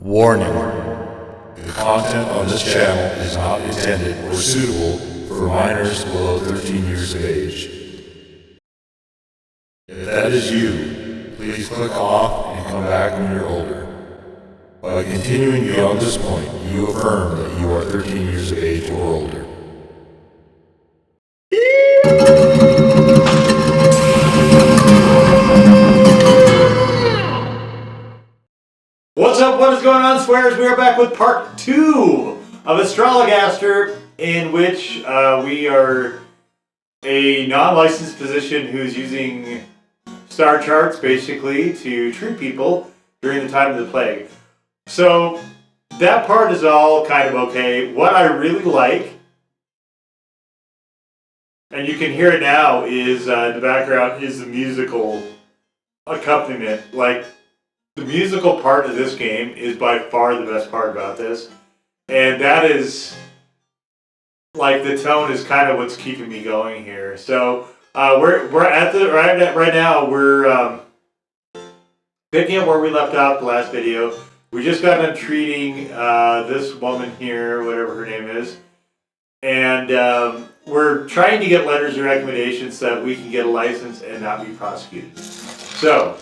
Warning. The content on this channel is not intended or suitable for minors below 13 years of age. If that is you, please click off and come back when you're older. By continuing beyond this point, you affirm that you are 13 years of age or older. What's up? What is going on, swears? We are back with part 2 of Astrologaster, in which we are a non-licensed physician who's using star charts, basically, to treat people during the time of the plague. So, that part is all kind of okay. What I really like, and you can hear it now, is in the background, is the musical accompaniment. Like, the musical part of this game is by far the best part about this, and that is, like, the tone is kind of what's keeping me going here. So we're at the right now we're picking up where we left off the last video. We just got done treating this woman here, whatever her name is, and we're trying to get letters of recommendation so that we can get a license and not be prosecuted. So.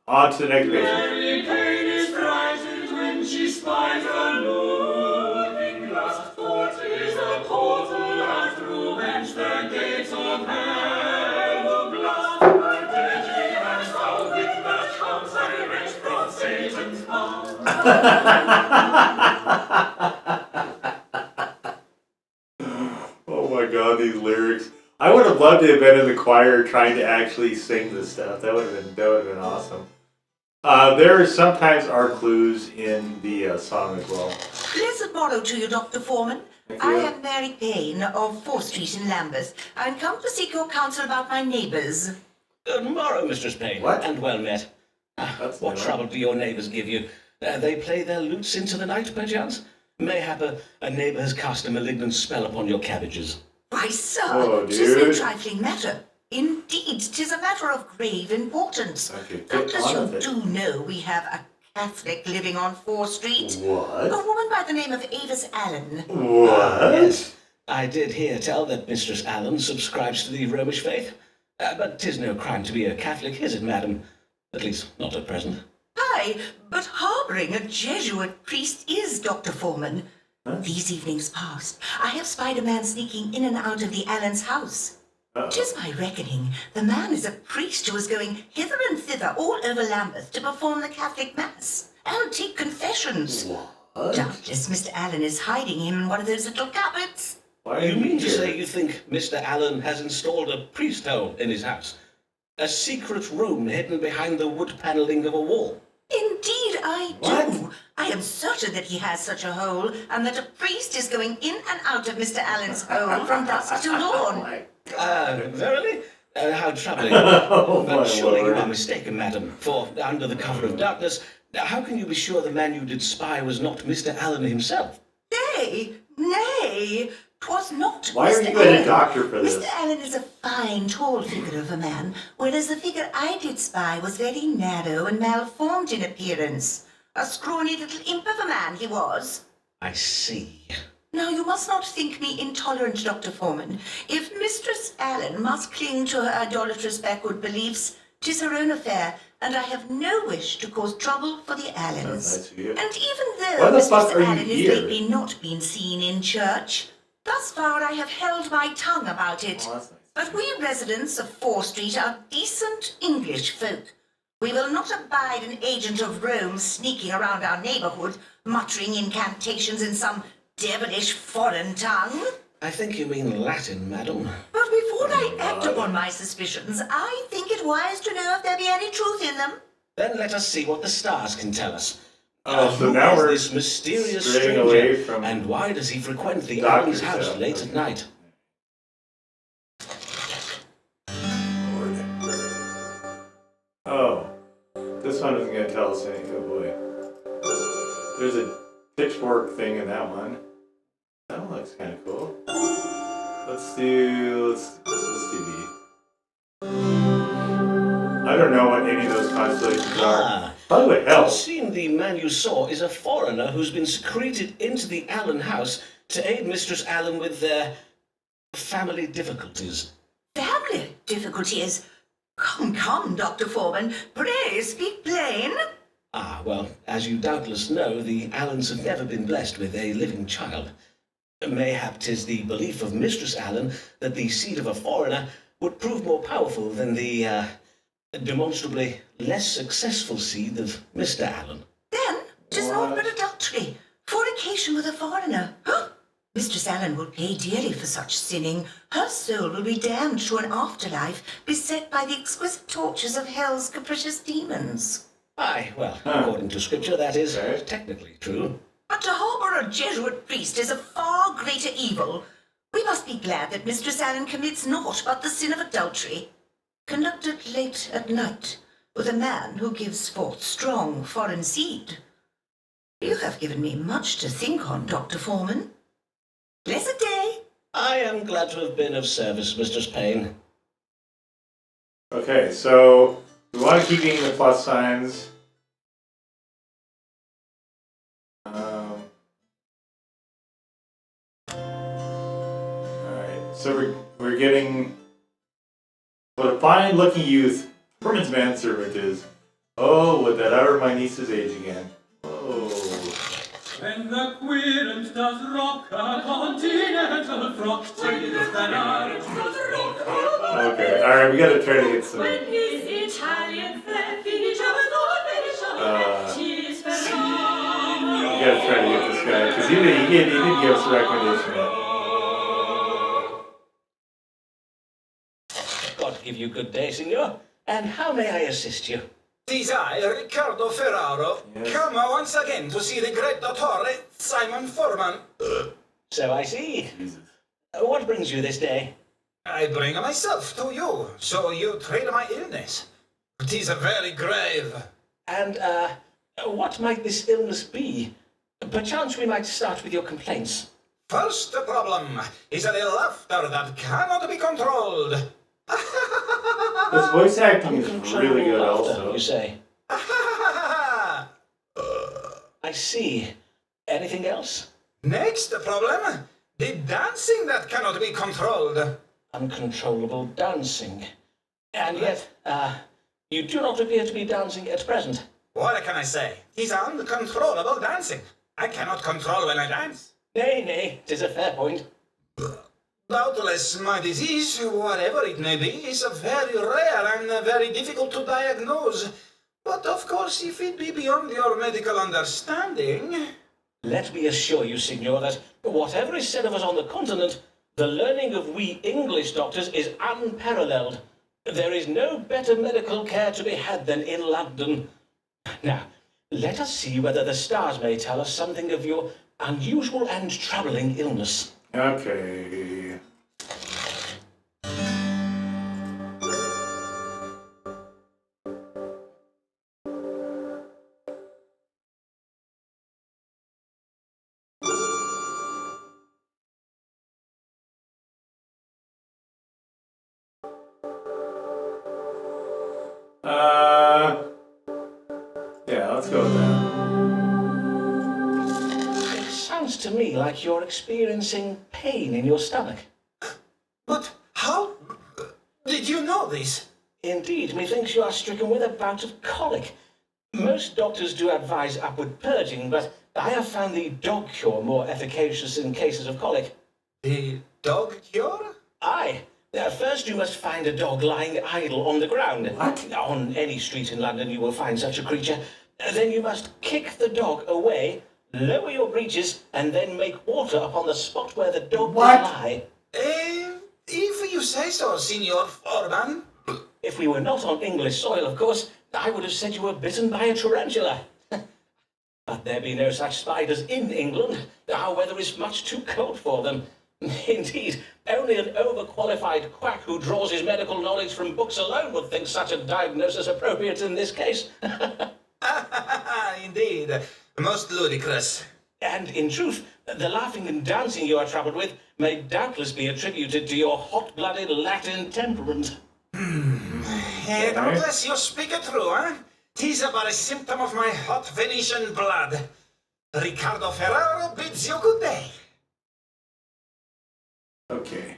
On to the next patient. Mary Kate is frightened when she spies a looking glass. For 'tis a portal and through whence the gates of hell will blast. The deadly and foul wind that comes direct from Satan's mouth. Oh my god, these lyrics. I would have loved to have been in the choir trying to actually sing this stuff. That would have been awesome. There sometimes are clues in the song as well. Pleasant morrow to you, Dr. Forman. I am Mary Payne of 4th Street in Lambeth. I'm come to seek your counsel about my neighbours. Good morrow, Mistress Payne. What? And well met. What trouble do your neighbours give you? They play their lutes into the night, perchance? Mayhap a neighbour has cast a malignant spell upon your cabbages. Why, sir, Oh, 'tis no dude. trifling matter. Indeed, 'tis a matter of grave importance. Okay, Doubtless get on you with it. do know we have a Catholic living on 4th Street. A What? woman by the name of Avis Allen. What? Yes, I did hear tell that Mistress Allen subscribes to the Romish faith. But 'tis no crime to be a Catholic, is it, madam? At least, not at present. Aye, but harbouring a Jesuit priest is, Dr. Forman. These evenings past, I have spied a man sneaking in and out of the Allen's house. 'Tis my reckoning, the man is a priest who is going hither and thither all over Lambeth to perform the Catholic Mass and take confessions. What? Doubtless Mr. Allen is hiding him in one of those little cupboards. Why are You mean to here? say you think Mr. Allen has installed a priest hole in his house? A secret room hidden behind the wood panelling of a wall? Indeed I do. What? I am certain that he has such a hole, and that a priest is going in and out of Mr. Allen's hole from dusk till dawn. Verily? How troubling. Oh, my But surely lord. you are mistaken, madam, for under the cover of darkness, how can you be sure the man you did spy was not Mr. Allen himself? Nay, 'twas not Why are Mr. you going to Allen. doctor for this? Mr. Allen is a fine, tall figure of a man, whereas the figure I did spy was very narrow and malformed in appearance. A scrawny little imp of a man he was. I see. Now, you must not think me intolerant, Dr. Forman. If Mistress Allen must cling to her idolatrous backward beliefs, 'tis her own affair, and I have no wish to cause trouble for the Allens. That's nice of you. And even Why though the fuck Mistress are you Allen has here? lately not been seen in church, thus far I have held my tongue about it. Oh, that's nice. But we residents of 4th Street are decent English folk. We will not abide an agent of Rome sneaking around our neighbourhood, muttering incantations in some devilish foreign tongue. I think you mean Latin, madam. But before I act upon my suspicions, I think it wise to know if there be any truth in them. Then let us see what the stars can tell us. Oh, so Who now is we're this mysterious straying stranger, away from and why does he frequent the doctor Allen's house stuff. late at night? Oh, this one isn't going to tell us anything. Oh boy. There's a pitchfork thing in that one. That one looks kind of cool. Let's do B. I don't know what any of those constellations are. By the way, It hell. would seem the man you saw is a foreigner who's been secreted into the Allen house to aid Mistress Allen with their family difficulties. Family difficulties? Come, Dr. Forman. Pray speak plain. Ah, well, as you doubtless know, the Allens have never been blessed with a living child. Mayhap 'tis the belief of Mistress Allen that the seed of a foreigner would prove more powerful than the, demonstrably less successful seed of Mr. Allen. Then 'tis naught but adultery, fornication with a foreigner. Mistress Allen will pay dearly for such sinning. Her soul will be damned to an afterlife, beset by the exquisite tortures of hell's capricious demons. Aye, well, according to scripture, that is technically true. But to harbour a Jesuit priest is a far greater evil. We must be glad that Mistress Allen commits naught but the sin of adultery, conducted late at night with a man who gives forth strong foreign seed. You have given me much to think on, Dr. Forman. Blessed day. I am glad to have been of service, Mistress Payne. Okay, so we want to keep getting the plus signs. Alright, so we're getting what a fine looking youth. Herman's manservant is. Oh, would that ever my niece's age again. Oh. When the querent does rock a continental frock, till the canary does rock a Okay, alright, we gotta try to get some. when his Italian flat features are finished, tis We phenomenal. gotta try to get this guy, because he did give us a recommendation yet. God give you good day, Signor. And how may I assist you? Tis I, Riccardo Ferraro, Yes. come once again to see the great dottore, Simon Forman. So I see. Jesus. What brings you this day? I bring myself to you, so you treat my illness. Tis very grave. And, what might this illness be? Perchance we might start with your complaints. First problem is the laughter that cannot be controlled. This voice acting is really good Laughter, also. you say? I see. Anything else? Next problem, the dancing that cannot be controlled. Uncontrollable dancing. And yet, you do not appear to be dancing at present. What can I say? Tis uncontrollable dancing. I cannot control when I dance. Nay, 'tis a fair point. Doubtless, my disease, whatever it may be, is very rare and very difficult to diagnose. But of course, if it be beyond your medical understanding... Let me assure you, Signor, that whatever is said of us on the continent, the learning of we English doctors is unparalleled. There is no better medical care to be had than in London. Now, let us see whether the stars may tell us something of your unusual and troubling illness. Okay. Yeah, let's go with that. It sounds to me like you're experiencing pain in your stomach. But how did you know this? Indeed, methinks you are stricken with a bout of colic. Most doctors do advise upward purging, but I have found the dog cure more efficacious in cases of colic. The dog cure? Aye. First you must find a dog lying idle on the ground. What? On any street in London you will find such a creature. Then you must kick the dog away, lower your breeches, and then make water upon the spot where the dog What? will lie. If you say so, Signor Forman. If we were not on English soil, of course, I would have said you were bitten by a tarantula. But there be no such spiders in England. Our weather is much too cold for them. Indeed, only an overqualified quack who draws his medical knowledge from books alone would think such a diagnosis appropriate in this case. Indeed, most ludicrous. And in truth, the laughing and dancing you are troubled with may doubtless be attributed to your hot-blooded Latin temperament. Doubtless you speak it true, eh? 'Tis but a symptom of my hot Venetian blood. Ricardo Ferraro bids you good day. Okay.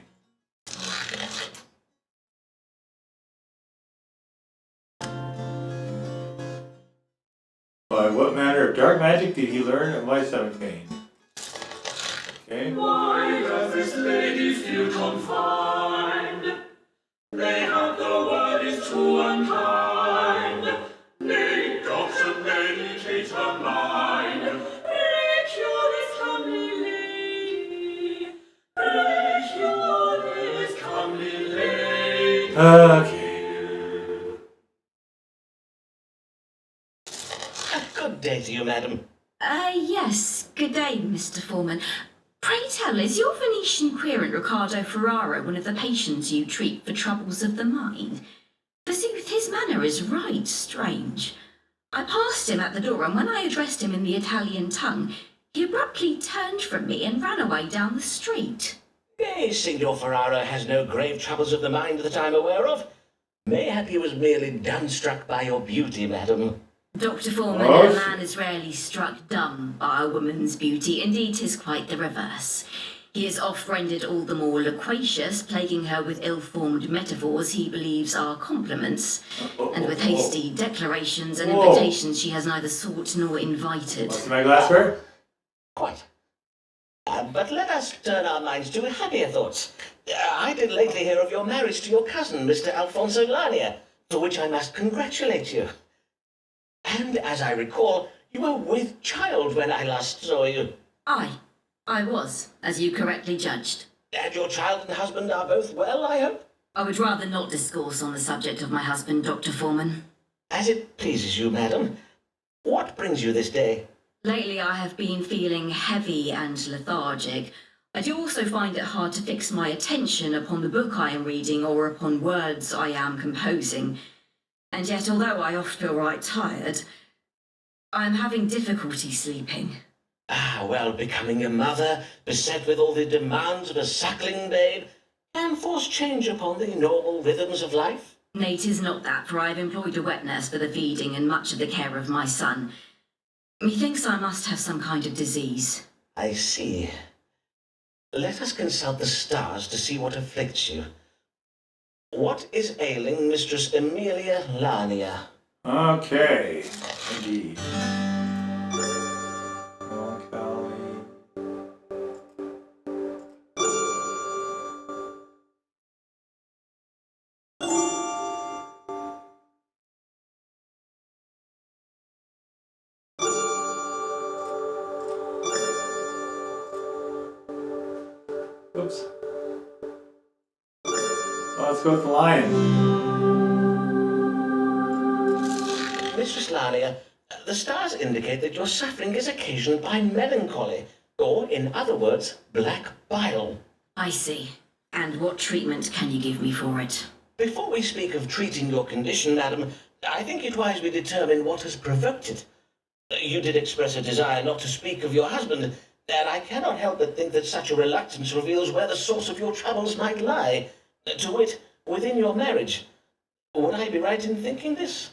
By what manner of dark magic did he learn of my stomach pain? Okay. Why does this lady feel confined? Mayhap the word is too unkind. Nay, doctor, medicate her mind. Pray cure this comely lady. Pray cure this comely lady. Okay. Good day to you, madam. Yes. Good day, Mr. Forman. Pray tell, is your Venetian querent Riccardo Ferraro one of the patients you treat for troubles of the mind? Forsooth, his manner is right strange. I passed him at the door, and when I addressed him in the Italian tongue, he abruptly turned from me and ran away down the street. Nay, Signor Ferraro has no grave troubles of the mind that I'm aware of. Mayhap he was merely dumbstruck by your beauty, madam. Dr. Forman, Oh, a man is rarely struck dumb by a woman's beauty. Indeed, 'tis quite the reverse. He is oft rendered all the more loquacious, plaguing her with ill-formed metaphors he believes are compliments, and with hasty declarations and Whoa. invitations she has neither sought nor invited. What's my glassware? Quite. But let us turn our minds to happier thoughts. I did lately hear of your marriage to your cousin, Mr. Alfonso Lania, for which I must congratulate you. And as I recall, you were with child when I last saw you. I was, as you correctly judged. And your child and husband are both well, I hope? I would rather not discourse on the subject of my husband, Dr. Forman. As it pleases you, madam. What brings you this day? Lately I have been feeling heavy and lethargic. I do also find it hard to fix my attention upon the book I am reading or upon words I am composing. And yet, although I oft feel right tired, I am having difficulty sleeping. Ah, well, becoming a mother, beset with all the demands of a suckling babe, can force change upon the normal rhythms of life. Nay, 'tis not that, for I have employed a wet nurse for the feeding and much of the care of my son. Methinks I must have some kind of disease. I see. Let us consult the stars to see what afflicts you. What is ailing Mistress Emilia Lania? Okay. Indeed. Melancholy. Oops. Well, let's go with the lion. Mistress Lania, the stars indicate that your suffering is occasioned by melancholy, or, in other words, black bile. I see. And what treatment can you give me for it? Before we speak of treating your condition, madam, I think it wise we determine what has provoked it. You did express a desire not to speak of your husband, and I cannot help but think that such a reluctance reveals where the source of your troubles might lie, to wit, within your marriage. Would I be right in thinking this?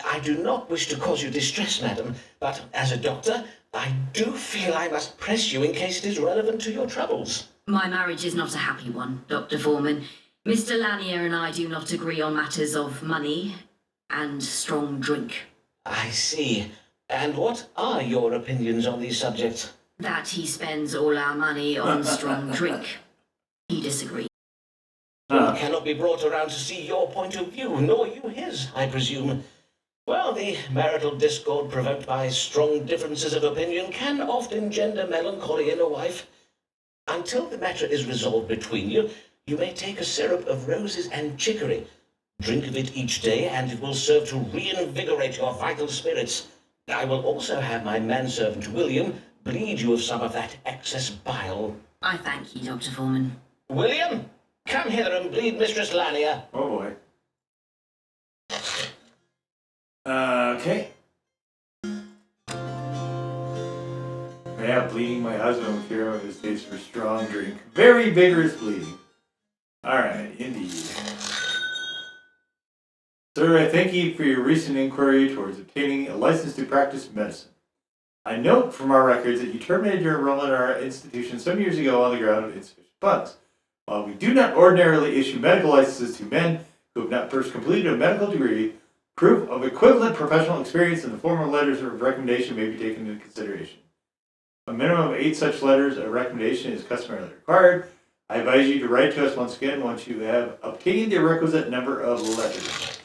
I do not wish to cause you distress, madam, but as a doctor, I do feel I must press you in case it is relevant to your troubles. My marriage is not a happy one, Dr. Forman. Mr. Lanier and I do not agree on matters of money and strong drink. I see. And what are your opinions on these subjects? That he spends all our money on strong drink. He disagrees. You cannot be brought around to see your point of view, nor you his, I presume. Well, the marital discord provoked by strong differences of opinion can oft engender melancholy in a wife. Until the matter is resolved between you, you may take a syrup of roses and chicory. Drink of it each day, and it will serve to reinvigorate your vital spirits. I will also have my manservant William bleed you of some of that excess bile. I thank you, Dr. Forman. William, come hither and bleed Mistress Lania. Oh boy. Okay. Yeah, bleeding my husband will cure his taste for strong drink. Very vigorous bleeding. Alright, indeed. Sir, I thank you for your recent inquiry towards obtaining a license to practice medicine. I note from our records that you terminated your enrollment in our institution some years ago on the ground of insufficient funds. While we do not ordinarily issue medical licenses to men who have not first completed a medical degree, proof of equivalent professional experience in the form of letters of recommendation may be taken into consideration. A minimum of 8 such letters of recommendation is customarily required. I advise you to write to us once again once you have obtained the requisite number of letters.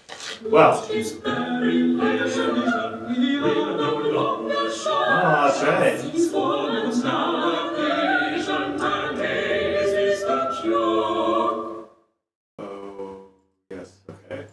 Well, Is very patient, we will no longer shy. that's right. These formulas now are patient, and haste is the cure. Oh, yes, okay.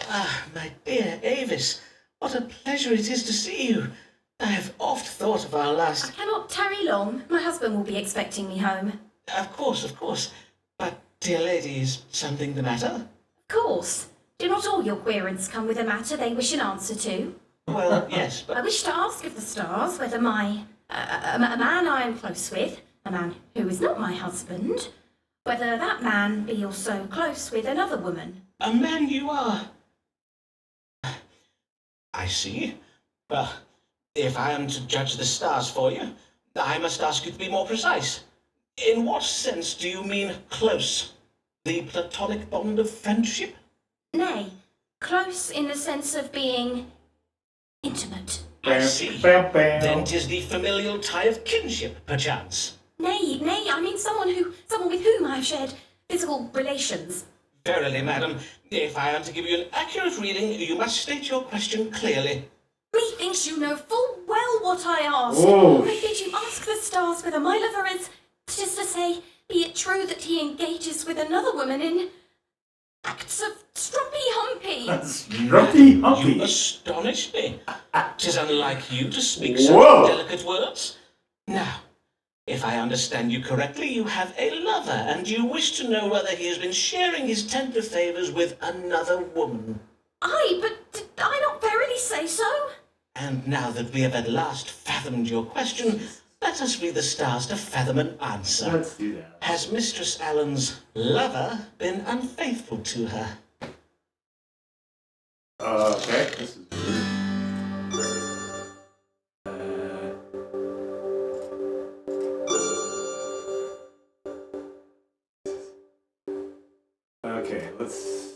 Ah, my dear Avis, what a pleasure it is to see you. I have oft thought of our I last... cannot tarry long. My husband will be expecting me home. Of course. But, dear lady, is something the matter? Of course. Do not all your querents come with a matter they wish an answer to? Well, yes, I but... wish to ask of the stars whether a man I am close with, a man who is not my husband, whether that man be also close with another woman. A man you are. I see. Well, if I am to judge the stars for you, I must ask you to be more precise. In what sense do you mean close? The platonic bond of friendship? Nay, close in the sense of being intimate. I see. Bam, Then bam. 'tis the familial tie of kinship, perchance. Nay, I mean someone with whom I have shared physical relations. Verily, madam, if I am to give you an accurate reading, you must state your question clearly. Methinks you know full well what I asked. Whoa. I bid you ask the stars whether my lover is, just to say, be it true that he engages with another woman in acts of strumpy-humpy. Strumpy You humpy. astonish me. 'Tis unlike you to speak such Whoa. delicate words. Now, if I understand you correctly, you have a lover, and you wish to know whether he has been sharing his tender favours with another woman. Aye, but did I not verily say so? And now that we have at last fathomed your question, let us read the stars to fathom an answer. Let's do that. Has Mistress Allen's lover been unfaithful to her? Okay, this is weird. Okay, let's.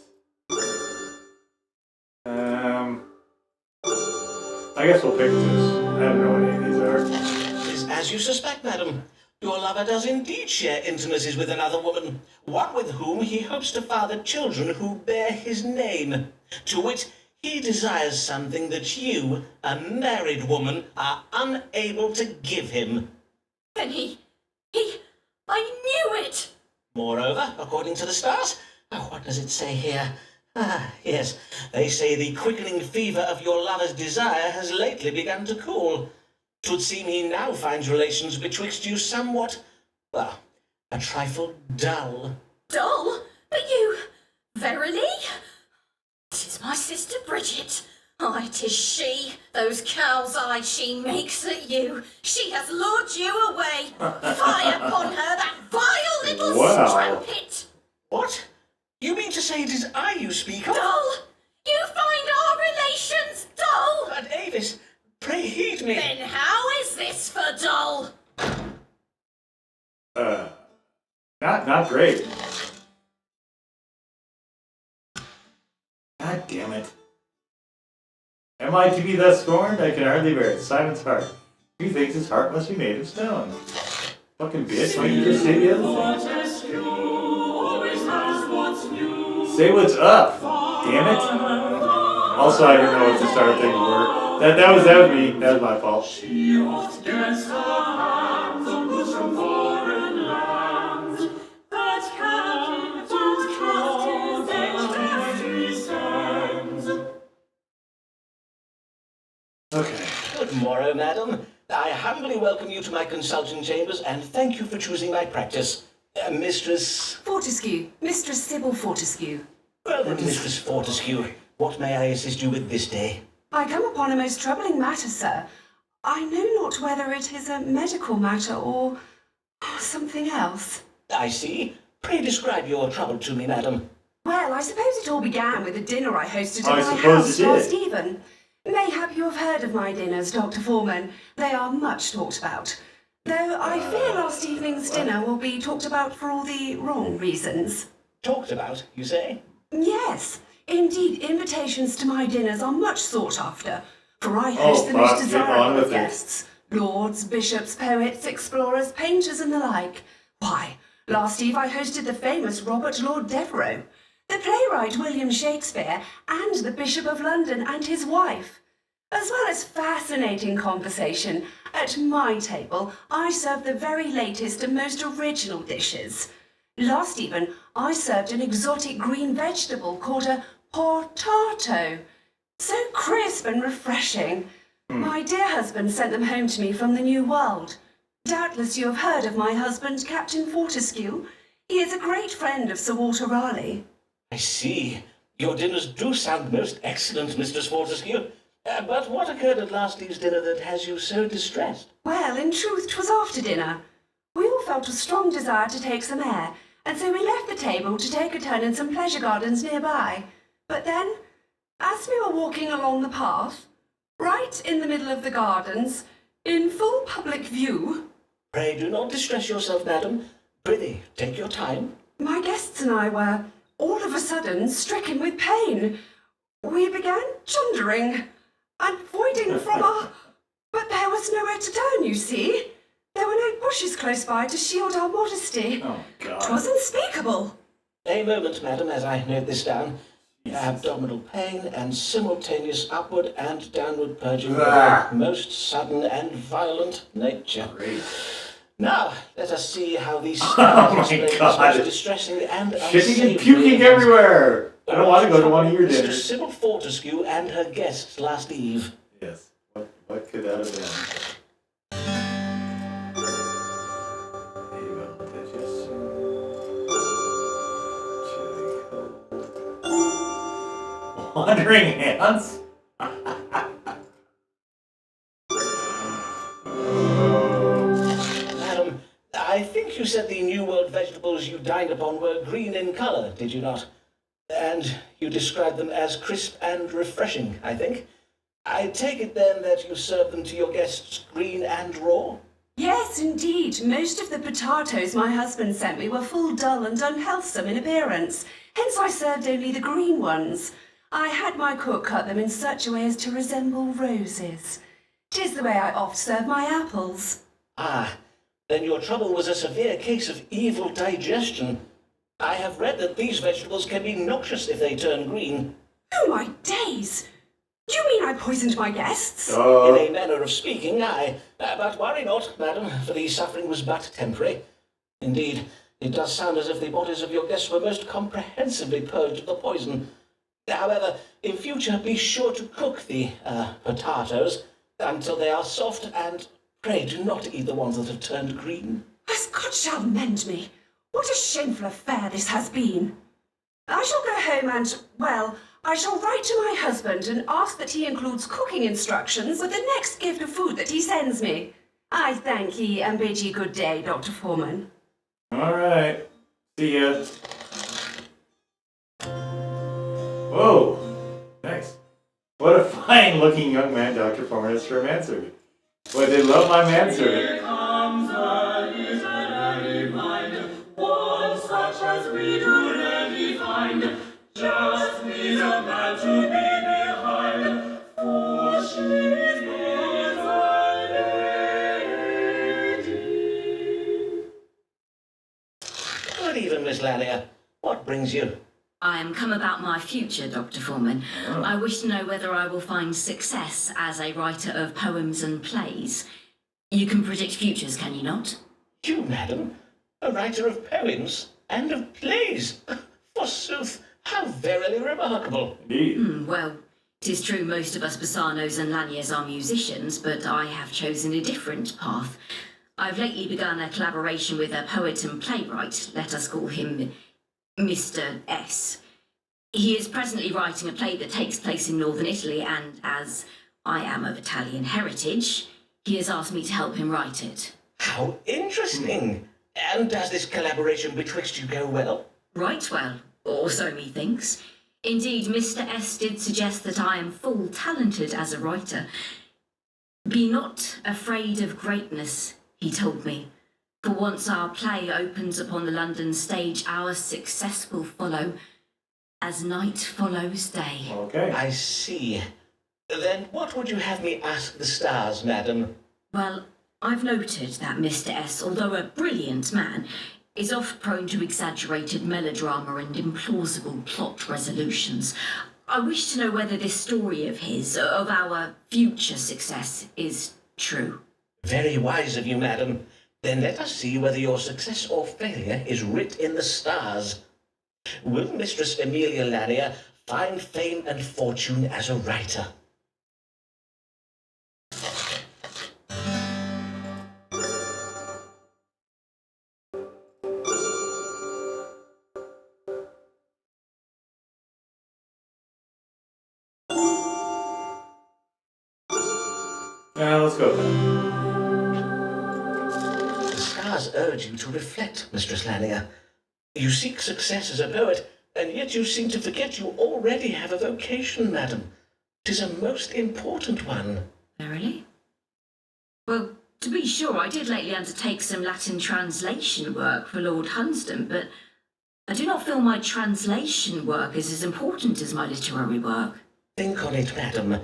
I guess we'll pick this. I don't know what any of these are. Is as you suspect, madam. Your lover does indeed share intimacies with another woman, one with whom he hopes to father children who bear his name. To wit, he desires something that you, a married woman, are unable to give him. Then I knew it! Moreover, according to the stars, what does it say here? Ah, yes, they say the quickening fever of your lover's desire has lately begun to cool. 'Twould seem he now finds relations betwixt you somewhat, well, a trifle dull. Dull? But you, verily? 'Tis my sister Bridget. Aye, 'tis she, those cow's eyes she makes at you. She has lured you away. Fie upon her, that vile little Wow. strumpet! What? You mean to say it is I you speak of? Dull? You find our relations dull? But Avis, pray heed me. Then how is this for dull? Not great. God damn it. Am I to be thus scorned? I can hardly bear it. Simon's heart. He thinks his heart must be made of stone. Fucking bitch, why don't you just say the other thing? Fortescue always has what's new. Say what's up, damn it. Also, I didn't know what the start things were. That was me. That was my fault. She oft gets her hands on goods from foreign lands that captive he sends. Okay. Good morrow, madam. I humbly welcome you to my consulting chambers and thank you for choosing my practice. Mistress... Fortescue, Mistress Sybil Fortescue. Well then, Mistress Fortescue, what may I assist you with this day? I come upon a most troubling matter, sir. I know not whether it is a medical matter or something else. I see. Pray describe your trouble to me, madam. Well, I suppose it all began with a dinner I hosted I at my suppose house it last did. even. Mayhap you have heard of my dinners, Dr. Forman. They are much talked about. Though I fear last evening's dinner will be talked about for all the wrong reasons. Talked about, you say? Yes, indeed, invitations to my dinners are much sought after, for I host the fuck, most get on desirable with of it. guests. Lords, bishops, poets, explorers, painters and the like. Why, last eve I hosted the famous Robert Lord Devereux, the playwright William Shakespeare, and the Bishop of London and his wife. As well as fascinating conversation, at my table I serve the very latest and most original dishes. Last even, I served an exotic green vegetable called a potato. So crisp and refreshing. My dear husband sent them home to me from the New World. Doubtless you have heard of my husband, Captain Fortescue. He is a great friend of Sir Walter Raleigh. I see. Your dinners do sound most excellent, Mistress Fortescue. But what occurred at last eve's dinner that has you so distressed? Well, in truth, 'twas after dinner. We all felt a strong desire to take some air, and so we left the table to take a turn in some pleasure gardens nearby. But then, as we were walking along the path, right in the middle of the gardens, in full public view, Pray do not distress yourself, madam. Prithee, take your time. my guests and I were, all of a sudden, stricken with pain. We began chundering and voiding from our... But there was nowhere to turn, you see. There were no bushes close by to shield our modesty. Oh, God. 'Twas unspeakable. A moment, madam, as I note this down. Abdominal pain and simultaneous upward and downward purging of Ah. a most sudden and violent nature. Great. Now, let us see how these Oh stars my explain this God. most distressing and Shitting and unsavory puking event. everywhere. I don't want to go to one of your Mistress dinners. Sybil Fortescue and her guests last eve. Yes. What could that have been? There you go. Digestion. Chilly cold. Wandering hands? Madam, I think you said the New World vegetables you dined upon were green in colour, did you not? And you described them as crisp and refreshing, I think. I take it then that you served them to your guests green and raw? Yes, indeed. Most of the potatoes my husband sent me were full dull and unhealthsome in appearance. Hence I served only the green ones. I had my cook cut them in such a way as to resemble roses. 'Tis the way I oft serve my apples. Ah, then your trouble was a severe case of evil digestion. I have read that these vegetables can be noxious if they turn green. Oh, my days! Do you mean I poisoned my guests? In a manner of speaking, aye. But worry not, madam, for the suffering was but temporary. Indeed, it does sound as if the bodies of your guests were most comprehensively purged of the poison. However, in future be sure to cook the potatoes until they are soft, and pray do not eat the ones that have turned green. As God shall mend me, what a shameful affair this has been. I shall go home and, well, I shall write to my husband and ask that he includes cooking instructions with the next gift of food that he sends me. I thank ye and bid ye good day, Dr. Forman. All right. See ya. Whoa. Nice. What a fine-looking young man Dr. Forman is for a manservant. Boy, they love my manservant. Here comes a literary mind, one such as we do rarely find. Just needs a man to be behind, for she's good a lady. Good even, Miss Lanier. What brings you? I am come about my future, Dr. Forman. I wish to know whether I will find success as a writer of poems and plays. You can predict futures, can you not? You, madam, a writer of poems and of plays. Forsooth, how verily remarkable. Indeed. Well, 'tis true most of us Basanos and Laniers are musicians, but I have chosen a different path. I've lately begun a collaboration with a poet and playwright. Let us call him Mr. S. He is presently writing a play that takes place in northern Italy, and as I am of Italian heritage, he has asked me to help him write it. How interesting. And does this collaboration betwixt you go well? Right well. or so methinks. Indeed, Mr. S did suggest that I am full talented as a writer. Be not afraid of greatness, he told me. For once our play opens upon the London stage, our success will follow, as night follows day. Okay. I see. Then what would you have me ask the stars, madam? Well, I've noted that Mr. S, although a brilliant man, is oft prone to exaggerated melodrama and implausible plot resolutions. I wish to know whether this story of his, of our future success, is true. Very wise of you, madam. Then let us see whether your success or failure is writ in the stars. Will Mistress Amelia Lanier find fame and fortune as a writer? Let's go. The stars urge you to reflect, Mistress Lanier. You seek success as a poet, and yet you seem to forget you already have a vocation, madam. 'Tis a most important one. Verily? Well, to be sure, I did lately undertake some Latin translation work for Lord Hunsdon, but I do not feel my translation work is as important as my literary work. Think on it, madam.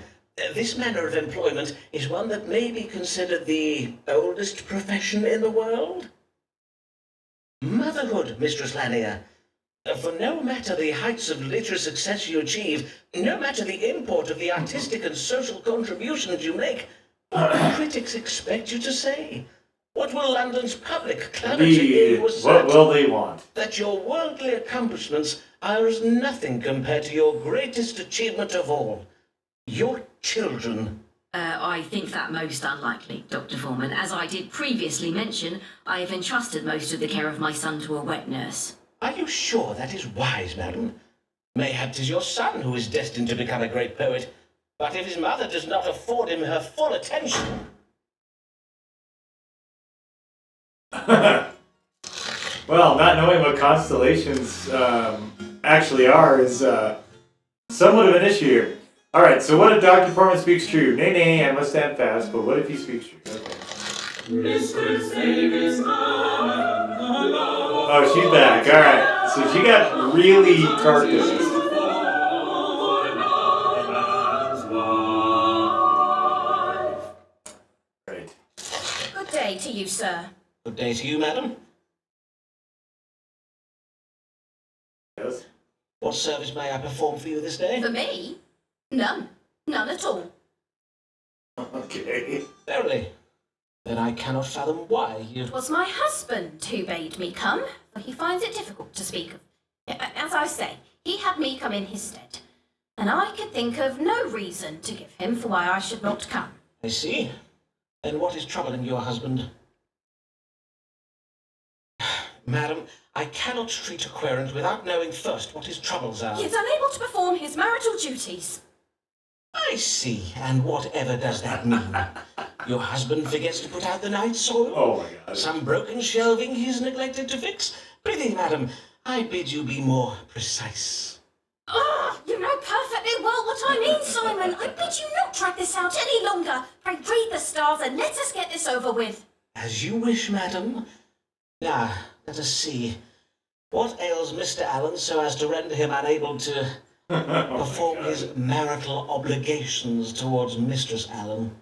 This manner of employment is one that may be considered the oldest profession in the world. Motherhood, Mistress Lanier. For no matter the heights of literary success you achieve, no matter the import of the artistic and social contributions you make, what do critics expect you to say? What will London's public clamour to hear you assert? What will they want? That your worldly accomplishments are as nothing compared to your greatest achievement of all, your children. I think that most unlikely, Dr. Forman. As I did previously mention, I have entrusted most of the care of my son to a wet nurse. Are you sure that is wise, madam? Mayhap 'tis your son who is destined to become a great poet, but if his mother does not afford him her full attention... Well, not knowing what constellations actually are is somewhat of an issue here. Alright, so what if Dr. Forman speaks true? Nay, I must stand fast, but what if he speaks true? Okay. Oh, she's back. Alright, so she got really cartoonish. Right. Good day to you, sir. Good day to you, madam. Yes? What service may I perform for you this day? For me? None. None at all. Okay. Verily. Then I cannot fathom why you... It was my husband who bade me come, for he finds it difficult to speak of. As I say, he had me come in his stead, and I could think of no reason to give him for why I should not come. I see. And what is troubling your husband? Madam, I cannot treat a querent without knowing first what his troubles are. He is unable to perform his marital duties. I see. And whatever does that mean? Your husband forgets to put out the night soil? Oh my God. Some broken shelving he's neglected to fix? Prithee, madam, I bid you be more precise. You know perfectly well what I mean, Simon. I bid you not drag this out any longer. Pray read the stars and let us get this over with. As you wish, madam. Now, let us see. What ails Mr. Allen so as to render him unable to perform his marital obligations towards Mistress Allen?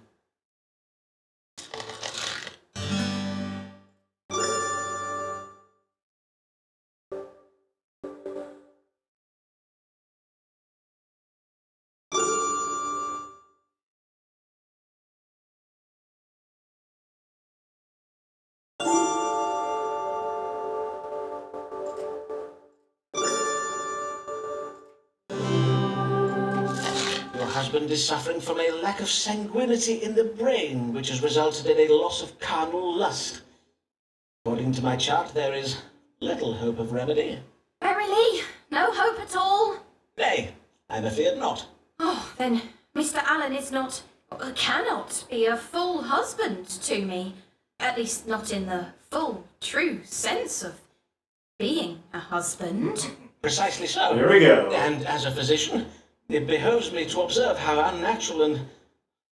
Husband is suffering from a lack of sanguinity in the brain, which has resulted in a loss of carnal lust. According to my chart, there is little hope of remedy. Verily, no hope at all. Nay, I'm afeard not. Oh, then Mr. Allen is not, cannot be a full husband to me. At least not in the full, true sense of being a husband. Precisely so. Here we go. And as a physician, it behoves me to observe how unnatural and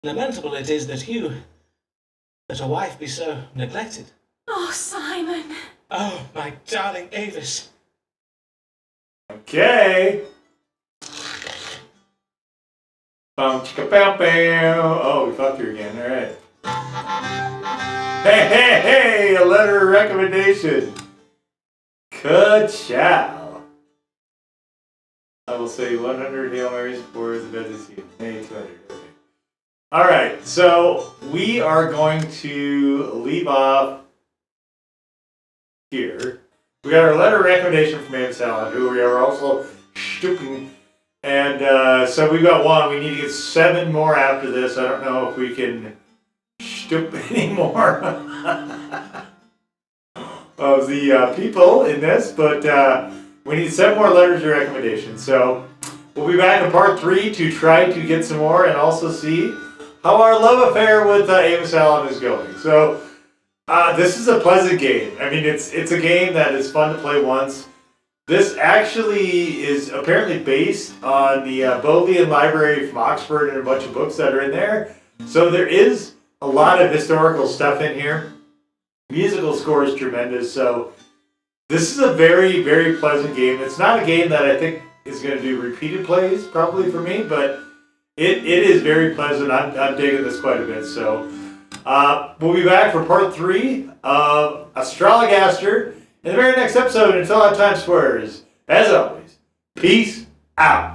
lamentable it is that a wife be so neglected. Oh, Simon. Oh, my darling Avis. Okay. Chicka pow pow. Oh, we fucked her again. All right. Hey, a letter of recommendation. Ka-chow. I will say 100 Hail Marys for the bed this year. Hey, 200. Okay. All right, so we are going to leave off here. We got our letter of recommendation from Avis Allen, who we are also stooping. And so we've got one. We need to get 7 more after this. I don't know if we can stoop any more of the people in this, but we need 7 more letters of recommendation. So we'll be back in part 3 to try to get some more and also see how our love affair with Avis Allen is going. So this is a pleasant game. I mean, it's a game that is fun to play once. This actually is apparently based on the Bodleian Library from Oxford and a bunch of books that are in there. So there is a lot of historical stuff in here. Musical score is tremendous. So this is a very, very pleasant game. It's not a game that I think is going to do repeated plays, probably for me, but it is very pleasant. I'm digging this quite a bit. So we'll be back for part 3 of Astrologaster in the very next episode. Until that time, squares, as always, peace out.